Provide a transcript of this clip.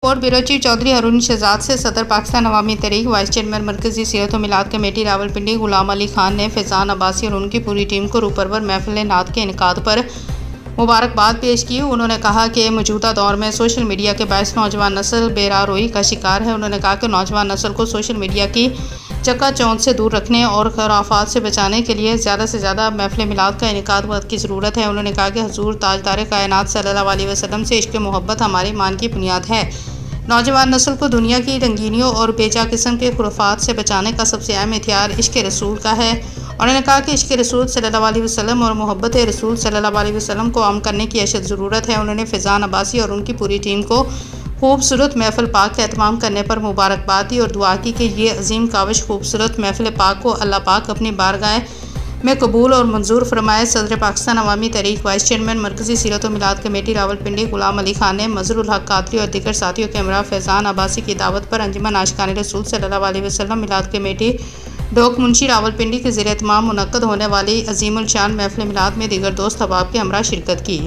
और bureau chief Chaudhary Haroon Shahzad से सदर पाकिस्तान अवामी तहरीक वाइस चेयरमैन मरकजी सीरत व मिलाद कमेटी रावलपिंडी गुलाम अली खान ने फैज़ान अब्बासी और उनकी पूरी टीम को रूपरवर महफिल नात के इनकाद पर मुबारकबाद पेश की। उन्होंने कहा कि मौजूदा दौर में सोशल मीडिया के बायस नौजवान नस्ल बेरारोई का शिकार है। उन्होंने कहा कि नौजवान नस्ल को सोशल मीडिया की चकाचौंध से दूर रखने और खराफात से बचाने के लिए ज़्यादा से ज़्यादा महफिल मिलाद का इनेकाद वक्त की ज़रूरत है। उन्होंने कहा कि हुज़ूर ताजदार कायनात सल्लल्लाहु अलैहि वसल्लम से इश्क मोहब्बत हमारे ईमान की बुनियाद है। नौजवान नस्ल को दुनिया की रंगीनियों और बेजा किस्म के खुराफात से बचाने का सबसे अहम हथियार इश्क रसूल का है। उन्होंने कहा कि इश्क रसूल सल्लल्लाहु अलैहि वसल्लम और मोहब्बत रसूल सल्लल्लाहु अलैहि वसल्लम को आम करने की अशद ज़रूरत है। उन्होंने फैज़ान अब्बासी और उनकी पूरी टीम को खूबसूरत महफिल पाक का एहतमाम करने पर मुबारकबाद दी और दुआ की कि ये अजीम काविश खूबसूरत महफिल पाक को अल्लाह पाक अपनी बारगाह में कबूल और मंजूर फरमाए। सदर पाकिस्तान अवामी तहरीक वाइस चेयरमैन मरकजी सीरत व मिलाद कमेटी रावलपिंडी गुलाम अली खान ने मजहरुल हक कादरी और दीगर साथियों के हमरा फैज़ान अब्बासी की दावत पर अंजुमन आशिकाने रसूल सल्लल्लाहु अलैहि वसल्लम मिलाद कमेटी डोक मुंशी रावलपिंडी के ज़ेर एहतमाम मुनक्कद होने वाली अजीमुल शान महफिल मिलाद में दीगर दोस्त अहबाब के हमरा शिरकत की।